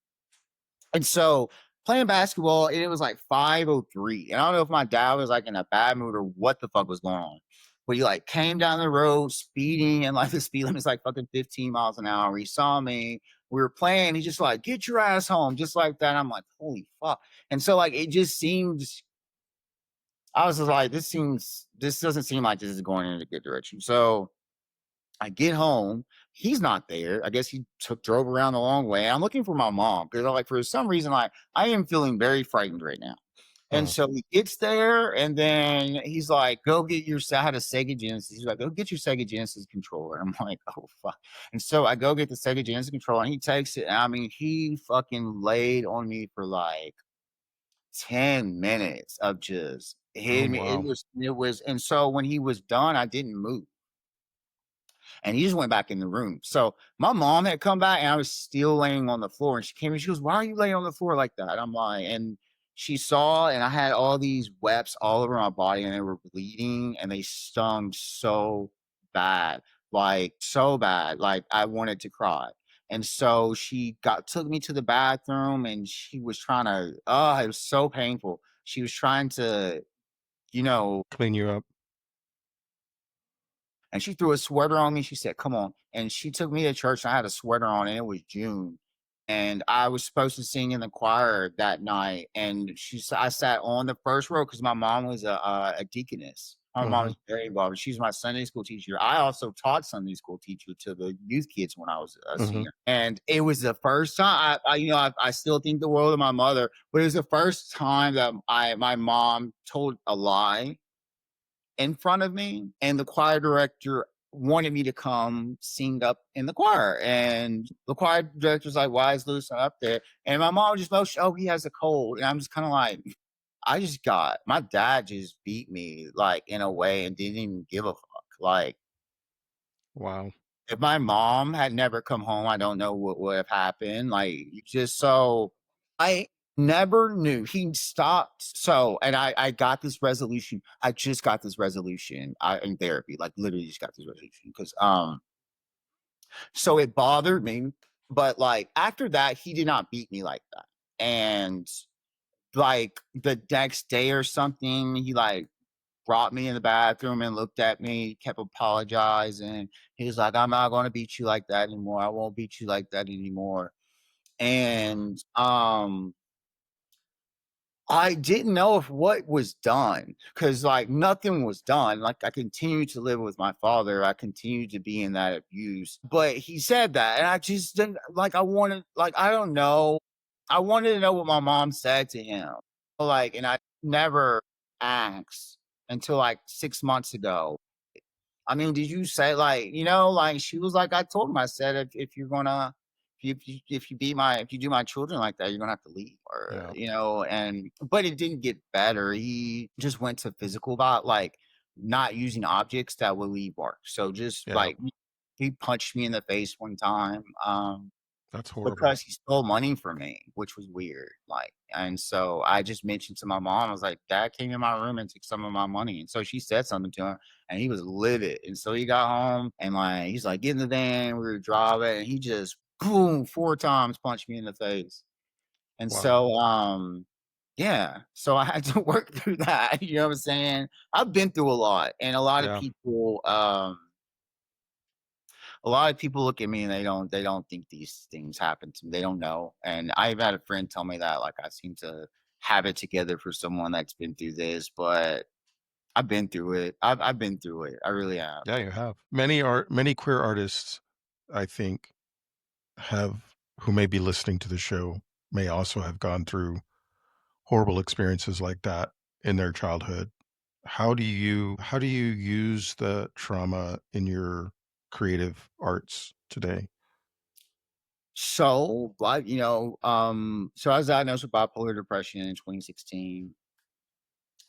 A: And so playing basketball, and it was like 5:03. And I don't know if my dad was like in a bad mood or what the fuck was going on. But he like came down the road speeding, and like the speed limit is like fucking 15 miles an hour. He saw me. We were playing. He's just like, get your ass home, just like that. I'm like, holy fuck. And so like it just seems I was just like, this doesn't seem like this is going in a good direction. So I get home, he's not there. I guess he drove around the long way. I'm looking for my mom because like for some reason, like I am feeling very frightened right now. And
B: Uh-huh.
A: so he gets there, and then he's like, "Go get your." I had a Sega Genesis. He's like, "Go get your Sega Genesis controller." I'm like, "Oh fuck!" And so I go get the Sega Genesis controller, and he takes it. And I mean, he fucking laid on me for like 10 minutes of just
B: Oh,
A: hitting me.
B: wow.
A: It was, and so when he was done, I didn't move. And he just went back in the room. So my mom had come back and I was still laying on the floor. And she came and she goes, "Why are you laying on the floor like that?" I'm like, and she saw, and I had all these webs all over my body and they were bleeding and they stung so bad, like so bad. Like I wanted to cry. And so she took me to the bathroom and she was trying to, oh, it was so painful. She was trying to, you know,
B: Clean you up.
A: and she threw a sweater on me. She said, "Come on." And she took me to church. And I had a sweater on, and it was June. And I was supposed to sing in the choir that night. And I sat on the first row because my mom was a deaconess. My mom
B: Mhm,
A: was very involved. She was my Sunday school teacher. I also taught Sunday school teacher to the youth kids when I was a
B: mhm.
A: senior. And it was the first time I still think the world of my mother, but it was the first time that my mom told a lie in front of me, and the choir director wanted me to come sing up in the choir. And the choir director's like, "Why is Lewis not up there?" And my mom just goes, "Oh, he has a cold." And I'm just kind of like, my dad just beat me like in a way and didn't even give a fuck. Like,
B: Wow.
A: if my mom had never come home, I don't know what would have happened. Like, you just so I never knew he stopped. So, and I got this resolution. I just got this resolution in therapy, like literally just got this resolution because so it bothered me, but like after that, he did not beat me like that. And like the next day or something, he like brought me in the bathroom and looked at me, kept apologizing. He was like, "I'm not gonna beat you like that anymore. I won't beat you like that anymore." And I didn't know if what was done because like nothing was done. Like I continued to live with my father. I continued to be in that abuse. But he said that, and I just didn't like I wanted like I don't know. I wanted to know what my mom said to him. Like, and I never asked until like 6 months ago. I mean, did you say like, like she was like, I told him, I said, if you're gonna, if you do my children like that, you're gonna have to leave, or
B: Yeah,
A: and but it didn't get better. He just went to physical about like not using objects that would leave marks. So just
B: yeah.
A: like he punched me in the face one time.
B: That's horrible.
A: Because he stole money from me, which was weird, like, and so I just mentioned to my mom, I was like, "Dad came in my room and took some of my money," and so she said something to him, and he was livid, and so he got home, and, like, he's like, "Get in the van," we were driving, and he just, boom, 4 times punched me in the face, and
B: Wow.
A: so, yeah, so I had to work through that, you know what I'm saying? I've been through a lot, and
B: Yeah,
A: a lot of people look at me and they don't think these things happen to me. They don't know. And I've had a friend tell me that like I seem to have it together for someone that's been through this, but I've been through it. I've been through it. I really have.
B: Yeah, you have. Many queer artists, I think, have who may be listening to the show may also have gone through horrible experiences like that in their childhood. How do you use the trauma in your creative arts today?
A: So, like, so I was diagnosed with bipolar depression in 2016.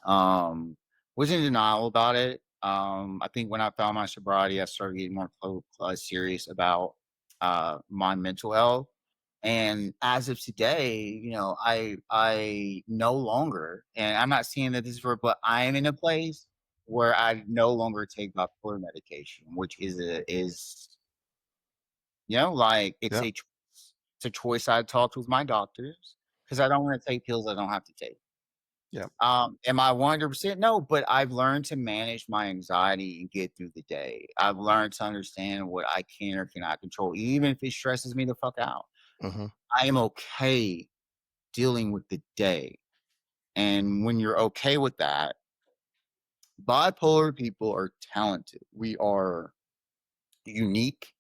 A: Was in denial about it. I think when I found my sobriety, I started getting more serious about my mental health. And as of today, I no longer, and I'm not saying that this is for, but I am in a place where I no longer take bipolar medication, which is like
B: Yeah,
A: it's a choice I talked with my doctors because I don't want to take pills I don't have to take.
B: yeah,
A: Am I 100%? No, but I've learned to manage my anxiety and get through the day. I've learned to understand what I can or cannot control, even if it stresses me the fuck out.
B: hmm,
A: I am okay dealing with the day. And when you're okay with that, bipolar people are talented. We are unique,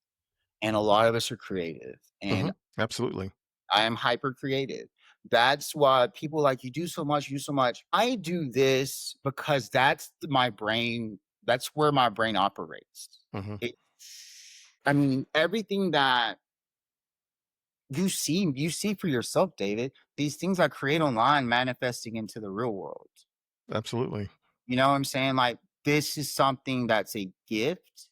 A: and a lot of us are creative.
B: hmm,
A: And
B: absolutely.
A: I am hyper creative. That's why people like you do so much, you so much. I do this because my brain. That's where my brain operates.
B: Hmm.
A: It, I mean, everything that you see for yourself, David. These things I create online manifesting into the real world.
B: Absolutely.
A: You know what I'm saying? Like this is something that's a gift.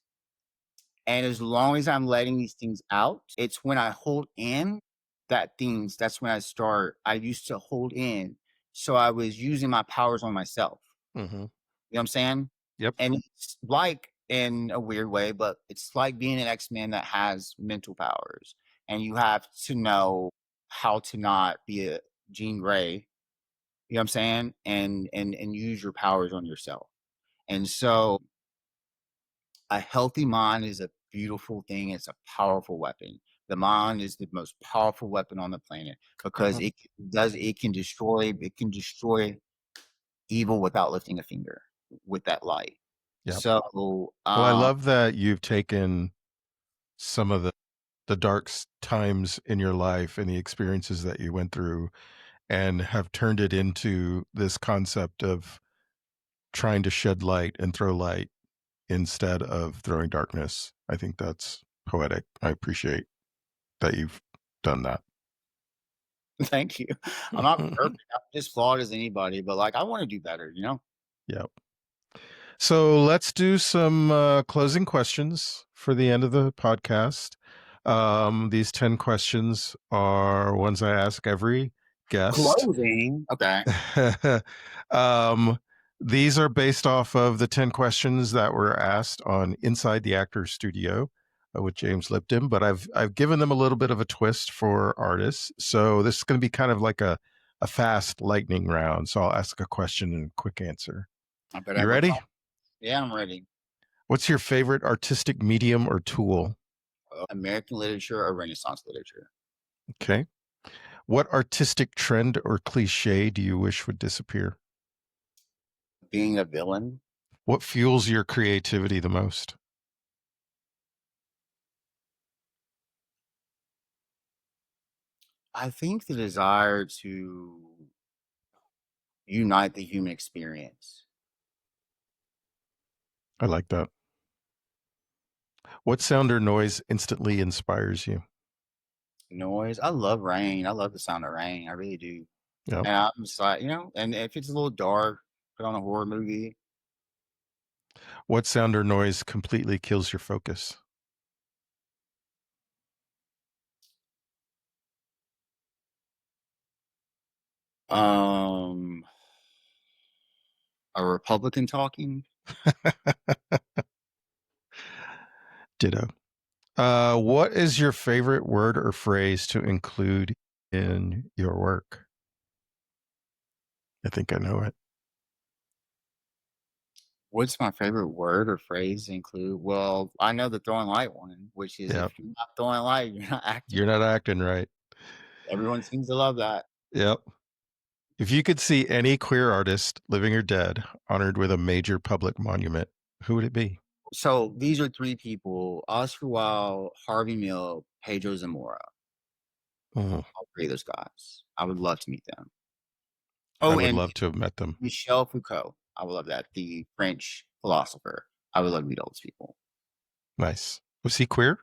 A: And as long as I'm letting these things out, it's when I hold in that's when I used to hold in. So I was using my powers on myself.
B: Hmm.
A: You know what I'm saying?
B: Yep.
A: And it's like in a weird way, but it's like being an X-Men that has mental powers. And you have to know how to not be a Jean Grey, you know what I'm saying? And use your powers on yourself. And so a healthy mind is a beautiful thing. It's a powerful weapon. The mind is the most powerful weapon on the planet because
B: Hmm.
A: it can destroy evil without lifting a finger with that light.
B: Yep.
A: So
B: Well, I love that you've taken some of the times in your life and the experiences that you went through and have turned it into this concept of trying to shed light and throw light instead of throwing darkness. I think that's poetic. I appreciate that you've done that.
A: thank you. I'm not perfect. I'm just flawed as anybody, but like I want to do better, you know?
B: Yep. So let's do some closing questions for the end of the podcast. These 10 questions are ones I ask every guest.
A: Closing. Okay.
B: um, these are based off of the 10 questions that were asked on Inside the Actors Studio with James Lipton, but I've given them a little bit of a twist for artists. So this is going to be kind of like a fast lightning round. So I'll ask a question and a quick answer.
A: I bet I
B: You
A: have a
B: ready?
A: yeah, I'm ready.
B: What's your favorite artistic medium or tool?
A: American literature or Renaissance literature.
B: Okay. What artistic trend or cliche do you wish would disappear?
A: Being a villain.
B: What fuels your creativity the most?
A: I think the desire to unite the human experience.
B: I like that. What sound or noise instantly inspires you?
A: Noise. I love rain. I love the sound of rain. I really do.
B: Yep.
A: And I'm just like, and if it's a little dark, put on a horror movie.
B: What sound or noise completely kills your focus?
A: Um, a Republican talking.
B: Ditto. What is your favorite word or phrase to include in your work? I think I know it.
A: What's my favorite word or phrase to include? Well, I know the throwing light one, which is
B: Yep.
A: if you're not throwing light, you're not acting
B: You're not
A: right.
B: acting right.
A: Everyone seems to love that.
B: Yep. If you could see any queer artist, living or dead, honored with a major public monument, who would it be?
A: So these are three people: Oscar Wilde, Harvey Milk, Pedro Zamora.
B: Oh,
A: All three of those guys. I would love to meet them.
B: I
A: Oh,
B: would
A: and
B: love to have met them.
A: Michel Foucault. I would love that. The French philosopher. I would love to meet all those people.
B: Nice. Was he queer?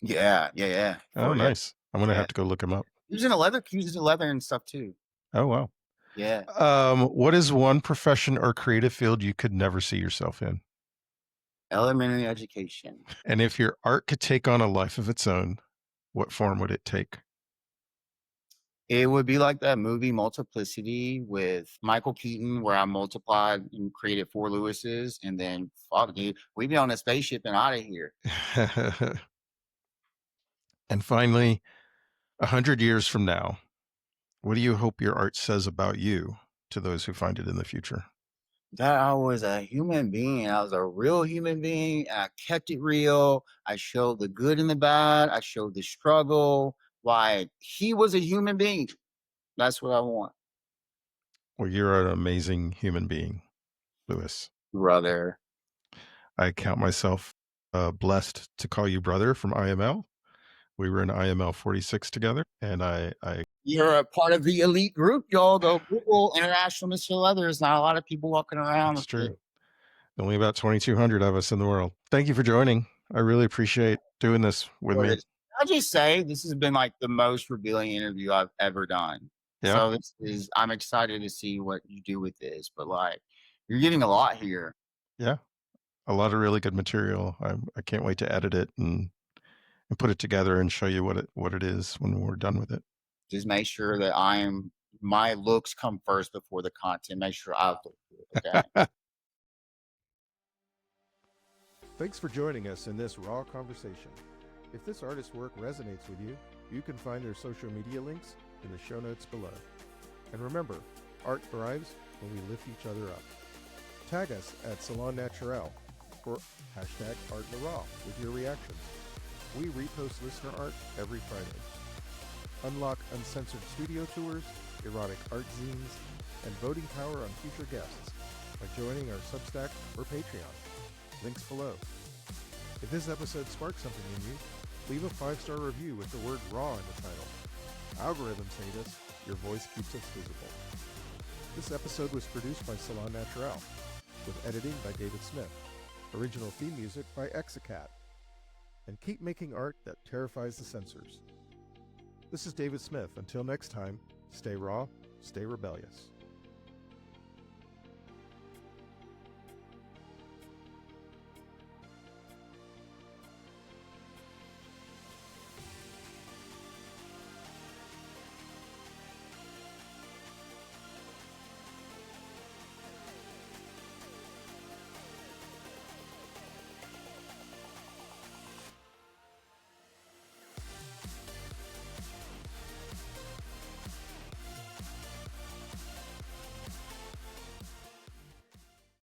A: Yeah, yeah, yeah.
B: Oh,
A: Yeah,
B: nice. I'm gonna
A: yeah.
B: have to go look him up.
A: He was in a leather. He was in leather and stuff too.
B: Oh, wow.
A: Yeah.
B: What is one profession or creative field you could never see yourself in?
A: Elementary education.
B: And if your art could take on a life of its own, what form would it take?
A: It would be like that movie Multiplicity with Michael Keaton, where I multiplied and created four Lewises, and then fuck, dude, we be on a spaceship and out of here.
B: And finally, 100 years from now, what do you hope your art says about you to those who find it in the future?
A: That I was a human being. I was a real human being. And I kept it real. I showed the good and the bad. I showed the struggle. Why he was a human being. That's what I want,
B: Well, you're an amazing human being, Louis.
A: brother.
B: I count myself blessed to call you brother from IML. We were in IML 46 together, and I
A: You're a part of the elite group, y'all. Go Google International Mr. Leather. There's not a lot of people walking around
B: it's
A: with
B: true.
A: it.
B: Only about 2,200 of us in the world. Thank you for joining. I really appreciate doing this with me.
A: I just say this has been like the most revealing interview I've ever done.
B: Yeah,
A: So I'm excited to see what you do with this, but like you're getting a lot here.
B: yeah, a lot of really good material. I can't wait to edit it and put it together and show you what it is when we're done with it.
A: Just make sure that my looks come first before the content. Make sure I look good. Okay.
B: Thanks for joining us in this raw conversation. If this artist's work resonates with you, you can find their social media links in the show notes below. And remember, art thrives when we lift each other up. Tag us at Salon Naturel or hashtag Art in the Raw with your reactions. We repost listener art every Friday. Unlock uncensored studio tours, erotic art zines, and voting power on future guests by joining our Substack or Patreon. Links below. If this episode sparked something in you, leave a 5-star review with the word RAW in the title. Algorithms hate us, your voice keeps us visible. This episode was produced by Salon Naturel, with editing by David Smith, original theme music by Exicat. And keep making art that terrifies the censors. This is David Smith. Until next time, stay raw, stay rebellious.